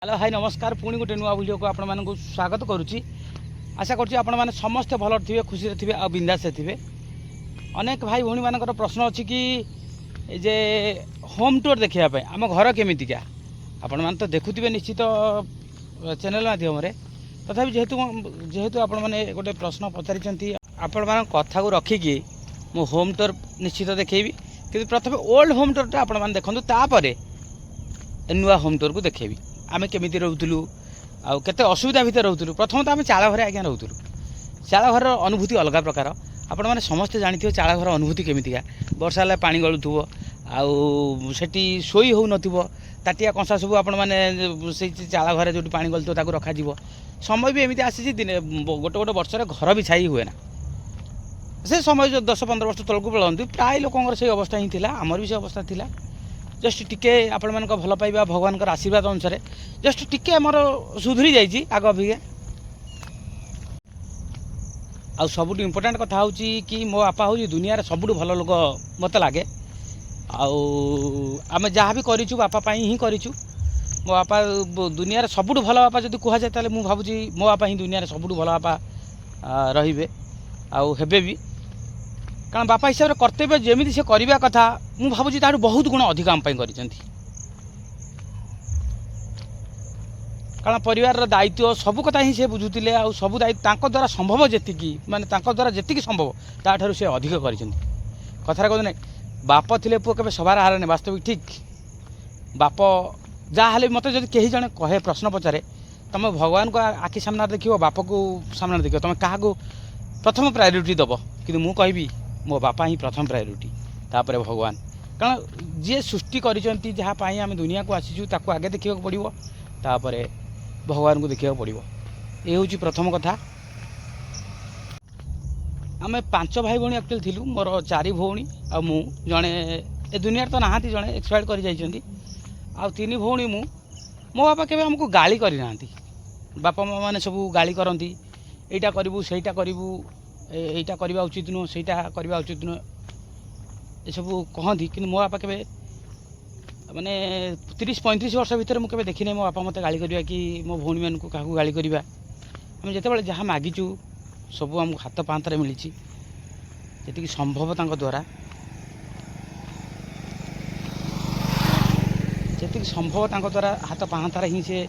Hello hi नमस्कार पुणी गोटे नुआ वीडियो को आपण मानक स्वागत करुच्ची आशा करुच्ची आपण मैंने समस्ते भल थे खुशी थे आ बिंदास थे। अनेक भाई भौणी मानकर प्रश्न अच्छी कि जे होम टूर देखापी आम घर केमितिका आपण मैंने तो देखुवे निश्चित चैनल माध्यम तथापि जेहेतु जेहेतु आपण मैंने गोटे प्रश्न पचारि आपण मान कथा को रखिकी मु होम टूर निश्चित देखेबी कि प्रथम ओल्ड होम टूरटा आपण मैंने देखूँ तापर नुआ होम टूर को देखेबी आमे केमिति रहूलु आउ केते असुविधा भितर रहूलु। प्रथम तो आम चाल घरे आज्ञा रहूलु। चाल घर अनुभूति अलग प्रकार आपण मैंने समस्ते जानी चाल घर अनुभूति केमितिका वर्षा हेल्ला पानी गलुव आउ सेठी शोई हो नथिबो ताटिया कंसा सब आपण मैंने से चाल घर जो पानी गलुव ताकू रखा समय भी एमती आसी दिन गोटे गोटे वर्ष घर भी छाई हुए ना से समय जो 10-15 वर्ष तलक पलती प्राय लोक से अवस्था ही थिला आमर भी से अवस्था थिला। जस्ट टिके आपण मान भल पाइबा भगवान का आशीर्वाद अनुसार जस्ट टिके आमर सुधरी जाइए आग अभिज्ञा आ सबुठ इम्पोर्टाट कथा हूँ कि मो बापा हूँ दुनिया सबुठ भल लोक मत लगे आम जहाँ भी करूँ बापा ही करूँ मो बापा दुनिया सबुठ भल बापा जब कह जाए मुझे भावुँ मो बापा ही दुनिया सबुठ भल बापा रे आउ हेबे भी कारण बापा हिसाब से कर्तव्य जमी से करवा कथा मुझे भावुँ बहुत गुण अधिक आम कर कारण परिवार दायित्व सब कथा ही से बुझुते आ सब दायित्व द्वारा संभव जी माने द्वारा जी संभव ताठू से अधिक कर कथार कहते ना बाप थे पुओ के सबार हार नहीं वास्तविक ठीक बाप जहाँ मत जब कहीं जड़े कहे प्रश्न पचारे तुम भगवान को आखि सामने देख बाप को सामने देख तुम क्या प्रथम प्रायोरिटी दब कि मुझे कहबी मो बापा ही प्रथम प्रायोरिटी तापर भगवान कारण जी सृष्टि करिसेंती जहाँपाई आम दुनिया को आसीचु ताको आगे देखा पड़ो तापर भगवान को देखा पड़ो ये हूँ प्रथम कथा। आम 5 भाई भौणी एक्चुअली थिलु मोर 4 भौणी आ मु जड़े ए दुनिया तो नहांती जड़े एक्सपायर कर जाइछंती आ 3 भौणी मो बापा केबे हमको गाली करि नांती बापा माँ मैंने सब गाली करती एटा करू सेटा करू एटा करवा उचित नुह सेटा करवा उचित नुह ये सब कहती कि मो बापा के माने 30-35 वर्ष भितर मुझे देखी मो बापा मत गाली करवा कि मो भौणी मान क्या गाली करवा आम जिते जहाँ मागिचु सब आमको हाथ पाहांतारे मिली जी संभव द्वारा जी संभव द्वारा हाथ पाहांतारे ही से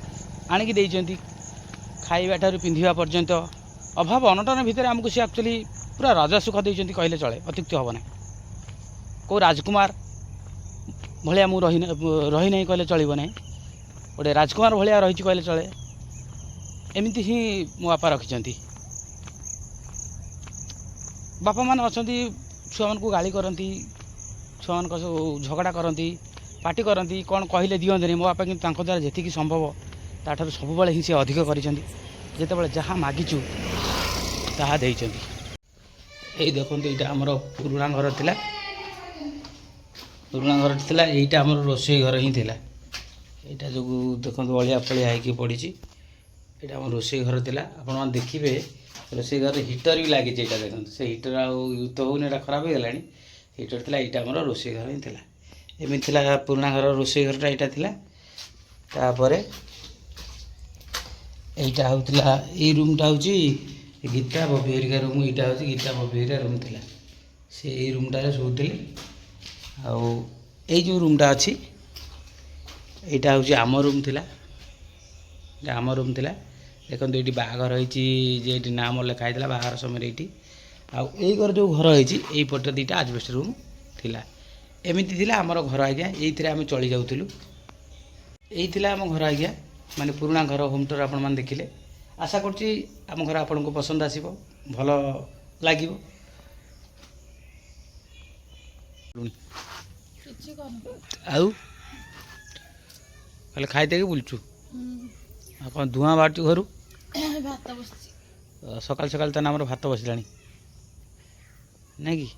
आणिकी देइचंती खाइबा ठारू पिंधिबा पर्यंत अभाव अनटन भितर आमको सी एक्चुअली पूरा राजा सुख देइचंती कहले चले अत्युक्ति हम ना कौ राजकुमार भाया मु रही नहीं कहले चलो ना गोटे राजकुमार भाया रही कहले चले एमती ही मो बापा रखिंट बापा मान अच्छा छुआ मान को गाली करती छुआ मान झगड़ा करती पार्टी करती कौन कहले दिखते मो बापा कि द्वारा जी संभव ताठू सब ही से अधिक करते जहाँ मागिचु ताहा देइचंती। यही देखो यहाँ आमर पुराणा घर थिला पुराणा घर थिला एटा आमर रोषेई घर ही थिला एटा जो देखो अलिया फलिया होगी पड़ी यहाँ आम रोषेई घर थिला आपण मैंने देखिए रोषेई घर हिटर भी लगी देखो से हिटर आउज तो होने खराब हो गलानी हिटर थिला यहाँ आमर रोषेई घर ही थिला एमती थिला पुराणा घर रोषेई घरटा यहाँ थिला तापर এইটা होता ये रूमटा हूँ गीता बबी हरिका रूम यहाँ हूँ गीता बबी हरिका रूम थी से यही रूमटारे शोले जो रूमटा अच्छी यहाँ हूँ आम रूम थी आम रूम थी देखो ये बाघर होती नाम लिखाई बाहर समय ये आई घर जो घर होती पटे 2टा आजबेस्ट रूम थिला एमती थी आमर घर आज्ञा ये आम चली जाऊँ यही आम घर आज्ञा माने पुराणा घर होम टूर आपण मैंने देखिले आशा करछि आम घर आपन को पसंद आसीबो भल लागिबो। आउ कल खाई देके बुलचु कौन धुआं बाहर घर सकाल सकाल तो आम भात बसलानी ना कि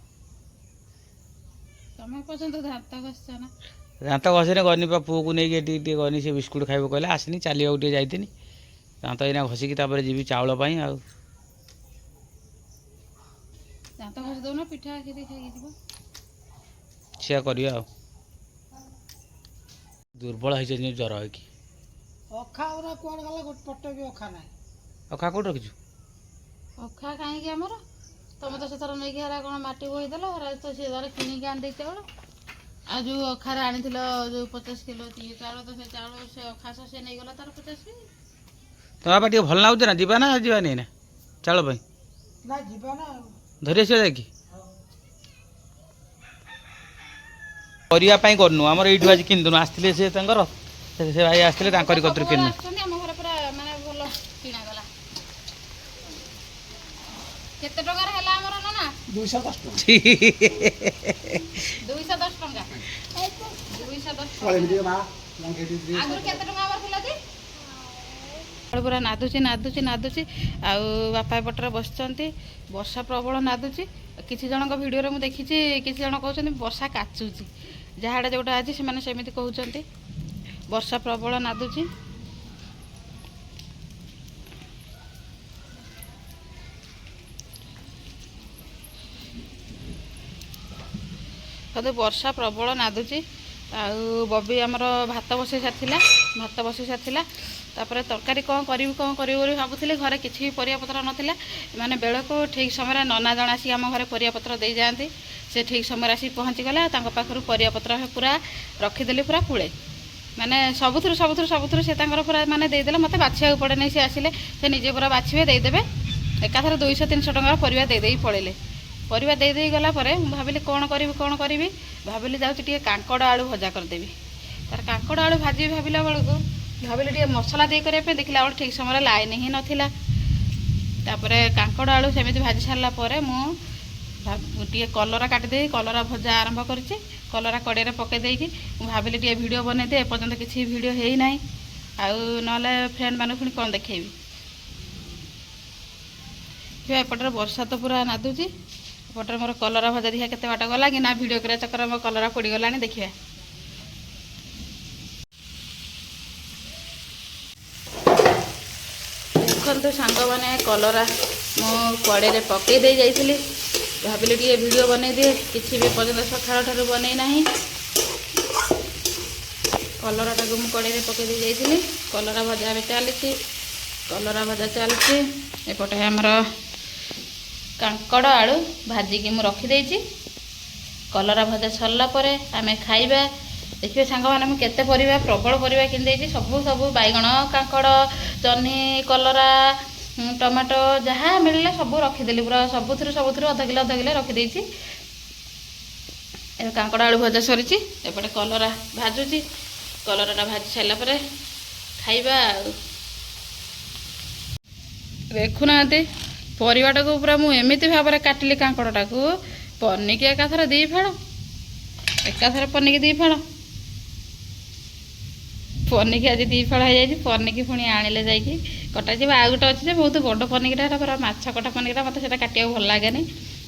दात घसीने गनी पुओ को नहीं गनी से बिस्कुट खाइब कहले आसनी चलिया जाती दात यहाँ घसिकी जी चाउल सिया कर दुर्बल हो जर हो कि ଅଖା ଗୁରା କୁଆଡ଼େ ଗଲା ଗୋଟେ ପଟେ ବି ଅଖା ନାହିଁ। ଅଖା କୋଉଠି ରଖିଛୁ? ଅଖା କାହିଁକି ଆମର ତମେ ତ ସେଥର ନେଇକି ହେରା କ'ଣ ମାଟି ବୋହିଦେଲ ହେରା ତ ସେ ଧର କିଣିକି ଆଣିଦେଇ ଚାଉଳ। ଆଉ ଯେଉଁ ଅଖାରେ ଆଣିଥିଲ ଯେଉଁ 50 କିଲୋ ଚାଉଳ ତ ସେ ଚାଉଳ ସେ ଅଖା ସେ ନେଇଗଲା ତାର 50 କେଜି। ତ ବାପା ଟିକେ ଭଲ ଲାଗୁଛି ନା ଯିବା ନା ଯିବାନି ନା ଚାଉଳ ପାଇଁ? ନା ଯିବା ନା ଧରି ଆସିବା ଯାଇକି ପରିବା ପାଇଁ କରୁନୁ ଆମର ଏଇଠୁ ଆଜି କିଣିଦେନୁ ଆସିଥିଲେ ସେ ତାଙ୍କର ସେ ଭାଇ ଆସିଥିଲେ ତାଙ୍କରି କତିରୁ କିଣିନୁ। ଆମ ଘରେ ପୁରା ମାନେ ଭଲ କିଣାଗଲା। କେତେ ଟଙ୍କାର ହେଲା ଆମର ନା 210 ଟଙ୍କା। 210 ଟଙ୍କା 210 ଆଗରୁ କେତେ ଟଙ୍କା ଆମର ଥିଲା କି? ପୁରା ନାଦୁଛି ନାଦୁଛି ନାଦୁଛି। ଆଉ ବାପା ଏପଟରେ ବସିଛନ୍ତି। ବର୍ଷା ପ୍ରବଳ ନାଦୁଛି। କିଛି ଜଣଙ୍କ ଭିଡ଼ିଓରେ ମୁଁ ଦେଖିଛି କିଛି ଜଣ କହୁଛନ୍ତି ବର୍ଷା କାଚୁଛି। ଯାହାଟା ଯେଉଁଟା ଅଛି ସେମାନେ ସେମିତି କହୁଛନ୍ତି। ବର୍ଷା ପ୍ରବଳ ନାଦୁଛି। ବର୍ଷା ପ୍ରବଳ ନାଦୁଛି। ଆଉ ବବି ଆମର ଭାତ ବସେଇ ସାରିଥିଲା। ତାପରେ ତରକାରୀ କ'ଣ କରିବି ବୋଲି ଭାବୁଥିଲି। ଘରେ କିଛି ବି ପରିବାପତ୍ର ନଥିଲା। ମାନେ ବେଳକୁ ଠିକ୍ ସମୟରେ ନନା ଜଣେ ଆସିକି ଆମ ଘରେ ପରିବାପତ୍ର ଦେଇଯାଆନ୍ତି। ସେ ଠିକ୍ ସମୟରେ ଆସିକି ପହଞ୍ଚିଗଲା। ତାଙ୍କ ପାଖରୁ ପରିବାପତ୍ର ପୁରା ରଖିଦେଲି ପୁରା ପୁଳେ। ମାନେ ସବୁଥିରୁ ସେ ତାଙ୍କର ପୁରା ମାନେ ଦେଇଦେଲେ। ମୋତେ ବାଛିବାକୁ ପଡ଼େନି। ସେ ଆସିଲେ ସେ ନିଜେ ପୁରା ବାଛିବେ ଦେଇଦେବେ। ଏକାଥରେ 200-300 ଟଙ୍କାର ପରିବା ଦେଇଦେଇ ପଳେଇଲେ। ପରିବା ଦେଇଦେଇ ଗଲା ପରେ ମୁଁ ଭାବିଲି କ'ଣ କରିବି ଭାବିଲି ଯାଉଛି ଟିକେ କାଙ୍କଡ଼ ଆଳୁ ଭଜା କରିଦେବି। ତାର କାଙ୍କଡ଼ ଆଳୁ ଭାବିଲା ବେଳକୁ ଭାବିଲି ଟିକେ ମସଲା ଦେଇ କରିବା ପାଇଁ ଦେଖିଲା ବେଳକୁ ଠିକ୍ ସମୟରେ ଲାଇନ୍ ହିଁ ନଥିଲା। ତାପରେ କାଙ୍କଡ଼ ଆଳୁ ସେମିତି ଭାଜି ସାରିଲା ପରେ ମୁଁ ଟିକେ କଲରା କାଟିଦେଇ କଲରା ଭଜା ଆରମ୍ଭ କରିଛି। କଲରା କଡ଼େଇରେ ପକାଇ ଦେଇକି ମୁଁ ଭାବିଲି ଟିକେ ଭିଡ଼ିଓ ବନେଇଦିଏ। ଏପର୍ଯ୍ୟନ୍ତ କିଛି ଭିଡ଼ିଓ ହେଇନାହିଁ। ଆଉ ନହେଲେ ଫ୍ରେଣ୍ଡ ମାନଙ୍କୁ ପୁଣି କ'ଣ ଦେଖେଇବି। ଏପଟରେ ବର୍ଷା ତ ପୁରା ନାଦୁଛି। ଏପଟରେ ମୋର କଲରା ଭଜା ଦେଖିବା କେତେ ବାଟ ଗଲା କି ନା ଭିଡ଼ିଓ କରିବା ଚକ୍କରରେ ମୋ କଲରା ପୋଡ଼ିଗଲାଣି ଦେଖିବା। ଦେଖନ୍ତୁ ସାଙ୍ଗମାନେ କଲରା ମୁଁ କଡ଼େଇରେ ପକାଇ ଦେଇ ଯାଇଥିଲି। ଭାବିଲି ଟିକେ ଭିଡ଼ିଓ ବନେଇଦିଏ। କିଛି ବି ପର୍ଯ୍ୟନ୍ତ ସକାଳ ଠାରୁ ବନେଇ ନାହିଁ। କଲରାଟାକୁ ମୁଁ କଡ଼େଇରେ ପକାଇ ଦେଇ ଯାଇଥିଲି। କଲରା ଭଜା ଏବେ ଚାଲିଛି। ଏପଟେ ଆମର କାଙ୍କଡ଼ ଆଳୁ ଭାଜିକି ମୁଁ ରଖିଦେଇଛି। କଲରା ଭଜା ସରିଲା ପରେ ଆମେ ଖାଇବା। ଦେଖିବେ ସାଙ୍ଗମାନେ ମୁଁ କେତେ ପରିବା ପ୍ରବଳ ପରିବା କିଣିଦେଇଛି। ସବୁ ବାଇଗଣ କାଙ୍କଡ଼ ଜହ୍ନି କଲରା ଟମାଟୋ ଯାହା ମିଳିଲା ସବୁ ରଖିଦେଲି। ପୁରା ସବୁଥିରୁ ଅଧ କିଲୋ ରଖିଦେଇଛି। ଏବେ କାଙ୍କଡ଼ ଆଳୁ ଭଜା ସରିଛି। ଏପଟେ କଲରା ଭାଜୁଛି। କଲରାଟା ଭାଜି ସାରିଲା ପରେ ଖାଇବା। ଆଉ ଦେଖୁନାହାନ୍ତି ପରିବାଟାକୁ ପୁରା ମୁଁ ଏମିତି ଭାବରେ କାଟିଲି କାଙ୍କଡ଼ଟାକୁ ପନିକି ଏକାଥରେ 2 ଫାଳ ପନିକି ଆଜି 2 ଫାଳ ହେଇଯାଇଛି। ପନିକି ପୁଣି ଆଣିଲେ ଯାଇକି କଟାଯିବ। ଆଉ ଗୋଟେ ଅଛି ଯେ ବହୁତ ବଡ଼ ପନିକିଟା ଏଟା ପୁରା ମାଛ କଟା ପନିକିଟା ମୋତେ ସେଇଟା କାଟିବାକୁ ଭଲ ଲାଗେନି।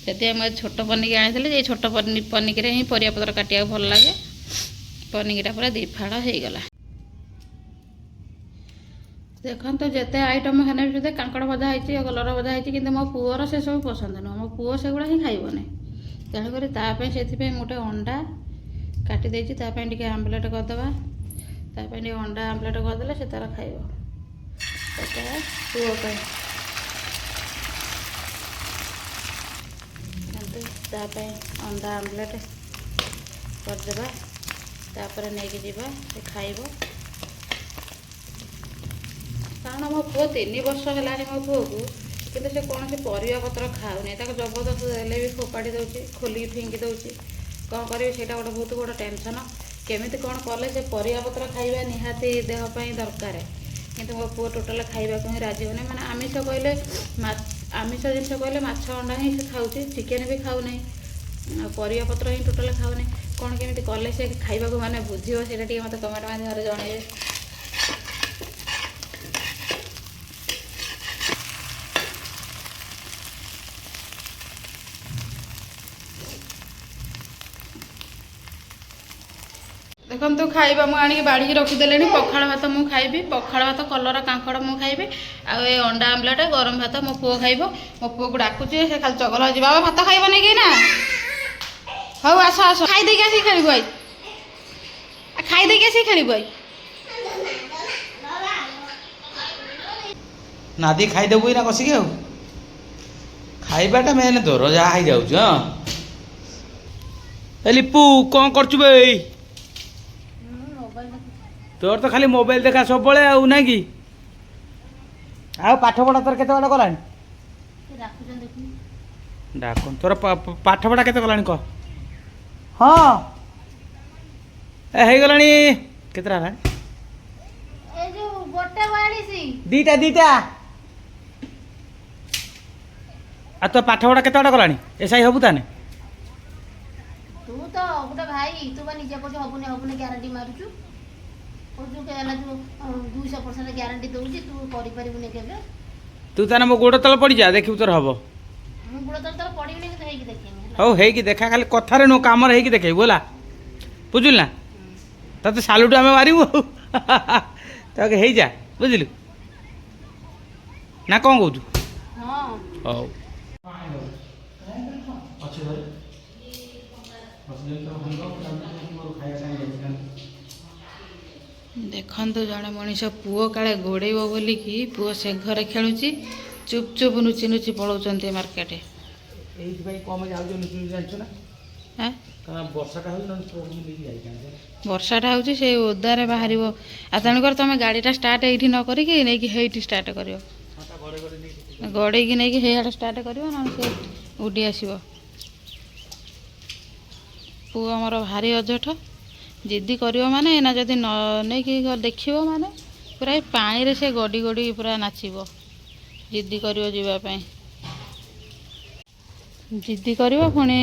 ସେଥିପାଇଁ ମୁଁ ଛୋଟ ପନିକି ଆଣିଥିଲି। ଏଇ ଛୋଟ ପନିକିରେ ହିଁ ପରିବାପତ୍ର କାଟିବାକୁ ଭଲ ଲାଗେ। ପନିକିଟା ପୁରା 2 ଫାଳ ହେଇଗଲା। ଦେଖନ୍ତୁ ଯେତେ ଆଇଟମ୍ ହେଲେ ବି ସୁଦ୍ଧା କାଙ୍କଡ଼ ଭଜା ହେଇଛି କଲରା ଭଜା ହେଇଛି କିନ୍ତୁ ମୋ ପୁଅର ସେସବୁ ପସନ୍ଦ ନୁହଁ। ମୋ ପୁଅ ସେଗୁଡ଼ା ହିଁ ଖାଇବନି। ତେଣୁକରି ତା ପାଇଁ ସେଥିପାଇଁ ଗୋଟେ ଅଣ୍ଡା କାଟି ଦେଇଛି। ତା ପାଇଁ ଟିକେ ଆମ୍ଲେଟ୍ କରିଦେବା। ତା ପାଇଁ ଟିକେ ଅଣ୍ଡା ଆମ୍ଲେଟ୍ କରିଦେଲେ ସେ ତାର ଖାଇବ। ସେଟା ପୁଅ ପାଇଁ ତା ପାଇଁ ଅଣ୍ଡା ଆମ୍ଲେଟ୍ କରିଦେବା। ତାପରେ ନେଇକି ଯିବା ସେ ଖାଇବ। କାରଣ ମୋ ପୁଅ 3 ବର୍ଷ ହେଲାଣି ମୋ ପୁଅକୁ କିନ୍ତୁ ସେ କୌଣସି ପରିବା ପତ୍ର ଖାଉନି। ତାକୁ ଜବରଦସ୍ତ ଦେଲେ ବି ଫୋପାଡ଼ି ଦେଉଛି ଖୋଲିକି ଫିଙ୍ଗି ଦେଉଛି। କ'ଣ କରିବି ସେଇଟା ଗୋଟେ ବହୁତ ବଡ଼ ଟେନସନ୍। କେମିତି କ'ଣ କଲେ ସେ ପରିବା ପତ୍ର ଖାଇବା ନିହାତି ଦେହ ପାଇଁ ଦରକାର। କିନ୍ତୁ ମୋ ପୁଅ ଟୋଟାଲ ଖାଇବାକୁ ହିଁ ରାଜି ହେଉନି। ମାନେ ଆମିଷ ଜିନିଷ କହିଲେ ମାଛ ଅଣ୍ଡା ହିଁ ସେ ଖାଉଛି। ଚିକେନ୍ ବି ଖାଉନାହିଁ। ଆଉ ପରିବା ପତ୍ର ହିଁ ଟୋଟାଲ ଖାଉନି। କ'ଣ କେମିତି କଲେ ସେ ଖାଇବାକୁ ମାନେ ବୁଝିବ ସେଇଟା ଟିକେ ମୋତେ କମେଣ୍ଟ ମାଧ୍ୟମରେ ଜଣାଇବେ। ଦେଖନ୍ତୁ ଖାଇବା ମୁଁ ଆଣିକି ବାଢ଼ିକି ରଖିଦେଲିଣି। ପଖାଳ ଭାତ ମୁଁ ଖାଇବି। ପଖାଳ ଭାତ କଲରା କାଙ୍କଡ଼ ମୁଁ ଖାଇବି। ଆଉ ଏ ଅଣ୍ଡା ଆମ୍ଲେଟ୍ ଗରମ ଭାତ ମୋ ପୁଅ ଖାଇବ। ମୋ ପୁଅକୁ ଡାକୁଛି ସେ ଖାଲି ଚଗଲା ହେଉଛି। ବାବା ଭାତ ଖାଇବନି କି ନା? ହଉ ଆସ ଖାଇଦେଇକି ଆସିକି ଖେଳିବୁ। ଖାଇଦେଇକି ଆସିକି ଖେଳିବୁ। ନାଦି ଖାଇଦେବୁ ନା କଷିକି ଆଉ ଖାଇବାଟା ମେନ୍ ତୋର ଯାହା ହେଇଯାଉଛି ହଁ ଏ ଲିପୁ କ'ଣ କରୁଛୁ ବେ ତୋର ତ ଖାଲି ମୋବାଇଲ ଦେଖା ସବୁବେଳେ ଆଉ ନାଇଁ କି ଆଉ ପାଠପଢ଼ା ତୋର କେତେ ବାଟ ଗଲାଣି ଡାକୁନ୍ ତୋର ପାଠପଢ଼ା କେତେ ଗଲାଣି କହ ହଁ ଏ ହେଇଗଲାଣି କେତେଟା ହେଲାଣି ଦିଟା ଆଉ ତୋ ପାଠପଢ଼ା କେତେ ବାଟ ଗଲାଣି ଏସାଇ ହବୁ ତାନେ ତୁ ତ ଗୋଟେ ଭାଇ ତୁ ବା ନିଜେ କହୁଛୁ ହବୁନି ହବୁନି ଗ୍ୟାରେଣ୍ଟି ମାରୁଛୁ କହୁଛୁ ହେଲା ତୁ 200% ଗ୍ୟାରେଣ୍ଟି ଦଉଛି ତୁ କରିପାରିବୁନି କେବେ ତୁ ତାନେ ମୋ ଗୋଡ଼ ତଳେ ପଡ଼ିଯା ଦେଖିବୁ ତୋର ହବ ମୁଁ ଗୁଡ଼ ତୋର ପଡ଼ିବିନି କିନ୍ତୁ ହେଇକି ଦେଖେଇମି ହେଲା ହଉ ହେଇକି ଦେଖା ଖାଲି କଥାରେ ନୁହଁ କାମରେ ହେଇକି ଦେଖେଇବୁ ହେଲା ବୁଝିଲୁ ନା ତତେ ସାଲୁଟୁ ଆମେ ମାରିବୁ ତାକେ ହେଇଯା ବୁଝିଲୁ ନା କ'ଣ କହୁଛୁ ହଁ ହଉ ଦେଖନ୍ତୁ ଜଣେ ମଣିଷ ପୁଅ କାଳେ ଗୋଡ଼େଇବ ବୋଲିକି ପୁଅ ସେ ଘରେ ଖେଳୁଛି ଚୁପ୍ ଚୁପ୍ ନୁଚି ନୁଚି ପଳାଉଛନ୍ତି ମାର୍କେଟ ଏଇଥିପାଇଁ କମ ଯାଉଛ ଜାଣିଛୁ ନା ହଁ କାରଣ ବର୍ଷାଟା ହେଉଛି ନହେଲେ ପୁଅକୁ ନେଇକି ଯାଇଥାନ୍ତେ ବର୍ଷାଟା ହେଉଛି ସେ ଓଦାରେ ବାହାରିବ ଆଉ ତେଣୁକରି ତୁମେ ଗାଡ଼ିଟା ଷ୍ଟାର୍ଟ ଏଇଠି ନ କରିକି ନେଇକି ହେଇଠି ଷ୍ଟାର୍ଟ କରିବ ଗଡ଼େଇକି ନେଇକି ହେଇଆଡ଼େ ଷ୍ଟାର୍ଟ କରିବ ନହେଲେ ସେ ଉଡ଼ି ଆସିବ ପୁଅ ଆମର ଭାରି ଅଝଟ ଜିଦି କରିବ ମାନେ ଏଇନା ଯଦି ନ ନେଇକି ଦେଖିବ ମାନେ ପୁରା ଏ ପାଣିରେ ସେ ଗଡ଼ି ଗଡ଼ି ପୁରା ନାଚିବ ଜିଦି କରିବ ଯିବା ପାଇଁ ଜିଦି କରିବ ପୁଣି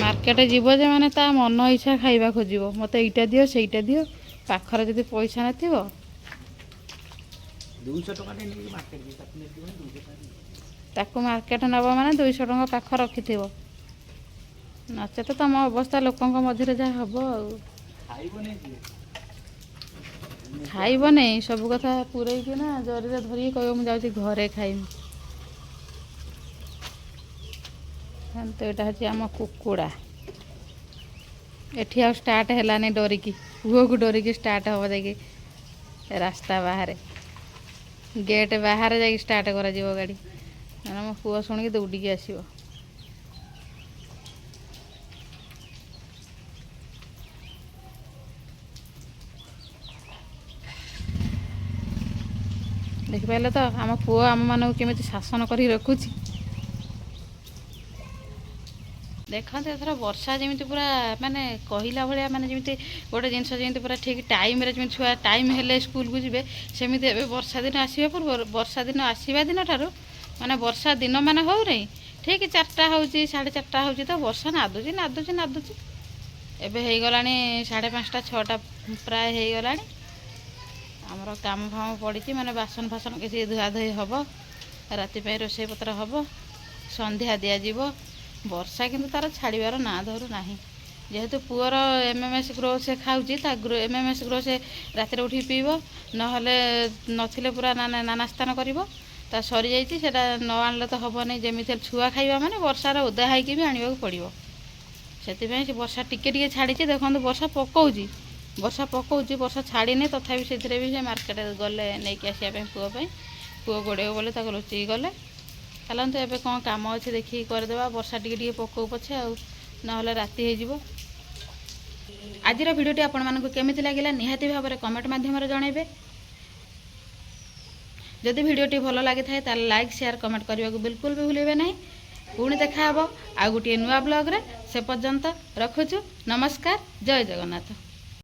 ମାର୍କେଟ ଯିବ ଯେ ମାନେ ତା ମନ ଇଚ୍ଛା ଖାଇବା ଖୋଜିବ ମୋତେ ଏଇଟା ଦିଅ ସେଇଟା ଦିଅ ପାଖରେ ଯଦି ପଇସା ନଥିବ 200 ଟଙ୍କା ନେଇକି ମାର୍କେଟ ତାକୁ ନେଇଯିବ 200 ଟଙ୍କା ତାକୁ ମାର୍କେଟ ନେବ ମାନେ 200 ଟଙ୍କା ପାଖ ରଖିଥିବ ନଚେତ ତମ ଅବସ୍ଥା ଲୋକଙ୍କ ମଝିରେ ଯାହା ହବ ଆଉ ଖାଇବନି ସବୁ କଥା ପୂରେଇକି ନା ଜରିରେ ଧରିକି କହିବ ମୁଁ ଯାଉଛି ଘରେ ଖାଇମି ତ ଏଇଟା ହେଉଛି ଆମ କୁକୁଡ଼ା ଏଠି ଆଉ ଷ୍ଟାର୍ଟ ହେଲାନି ଡରିକି ପୁଅକୁ ଡରିକି ଷ୍ଟାର୍ଟ ହେବ ଯାଇକି ରାସ୍ତା ବାହାରେ ଗେଟ୍ ବାହାରେ ଯାଇକି ଷ୍ଟାର୍ଟ କରାଯିବ ଗାଡ଼ି କାରଣ ମୋ ପୁଅ ଶୁଣିକି ଦୌଡ଼ିକି ଆସିବ ଦେଖିପାରିଲେ ତ ଆମ ପୁଅ ଆମମାନଙ୍କୁ କେମିତି ଶାସନ କରି ରଖୁଛି ଦେଖନ୍ତୁ ଏଥର ବର୍ଷା ଯେମିତି ପୁରା ମାନେ କହିଲା ଭଳିଆ ମାନେ ଯେମିତି ଗୋଟେ ଜିନିଷ ଯେମିତି ପୁରା ଠିକ୍ ଟାଇମ୍ରେ ଯେମିତି ଛୁଆ ଟାଇମ୍ ହେଲେ ସ୍କୁଲକୁ ଯିବେ ସେମିତି ଏବେ ବର୍ଷା ଦିନ ଆସିବା ପୂର୍ବରୁ ବର୍ଷା ଦିନ ଆସିବା ଦିନଠାରୁ ମାନେ ବର୍ଷା ଦିନ ମାନେ ହେଉନି ଠିକ୍ 4ଟା ହେଉଛି 4:30 ହେଉଛି ତ ବର୍ଷା ନାଦୁଛି ଏବେ ହେଇଗଲାଣି 5:30 6ଟା ପ୍ରାୟ ହେଇଗଲାଣି ଆମର କାମ ଫାମ ପଡ଼ିଛି ମାନେ ବାସନ ଫାସନ କିଛି ଧୁଆ ଧୋଇ ହେବ ରାତି ପାଇଁ ରୋଷେଇ ପତ୍ର ହେବ ସନ୍ଧ୍ୟା ଦିଆଯିବ ବର୍ଷା କିନ୍ତୁ ତାର ଛାଡ଼ିବାର ନାଁ ଧରୁ ନାହିଁ ଯେହେତୁ ପୁଅର MMS ଗ୍ରୋ ସେ ଖାଉଛି ତା MMS ଗ୍ରୋ ସେ ରାତିରେ ଉଠିକି ପିଇବ ନହେଲେ ନଥିଲେ ପୁରା ନାନାସ୍ଥାନ କରିବ ତା ସରିଯାଇଛି ସେଇଟା ନ ଆଣିଲେ ତ ହେବନି ଯେମିତି ଛୁଆ ଖାଇବା ମାନେ ବର୍ଷାରେ ଓଦା ହେଇକି ବି ଆଣିବାକୁ ପଡ଼ିବ ସେଥିପାଇଁ ସେ ବର୍ଷା ଟିକେ ଟିକେ ଛାଡ଼ିଛି ଦେଖନ୍ତୁ ବର୍ଷା ପକଉଛି ବର୍ଷା ଛାଡ଼ିନି ତଥାପି ସେଥିରେ ବି ସେ ମାର୍କେଟ ଗଲେ ନେଇକି ଆସିବା ପାଇଁ ପୁଅ ଗୋଡ଼େଇବ ବୋଲି ତାକୁ ଲୁଚିକି ଗଲେ ଚାଲନ୍ତୁ ଏବେ କ'ଣ କାମ ଅଛି ଦେଖିକି କରିଦେବା ବର୍ଷା ଟିକେ ଟିକେ ପକଉ ପଛେ ଆଉ ନହେଲେ ରାତି ହେଇଯିବ ଆଜିର ଭିଡ଼ିଓଟି ଆପଣମାନଙ୍କୁ କେମିତି ଲାଗିଲା ନିହାତି ଭାବରେ କମେଣ୍ଟ ମାଧ୍ୟମରେ ଜଣାଇବେ ଯଦି ଭିଡ଼ିଓଟି ଭଲ ଲାଗିଥାଏ ତାହେଲେ ଲାଇକ୍ ସେୟାର କମେଣ୍ଟ କରିବାକୁ ବିଲକୁଲ ବି ଭୁଲିବେ ନାହିଁ ପୁଣି ଦେଖା ହେବ ଆଉ ଗୋଟିଏ ନୂଆ ବ୍ଲଗ୍ରେ ସେ ପର୍ଯ୍ୟନ୍ତ ରଖୁଛୁ ନମସ୍କାର ଜୟ ଜଗନ୍ନାଥ।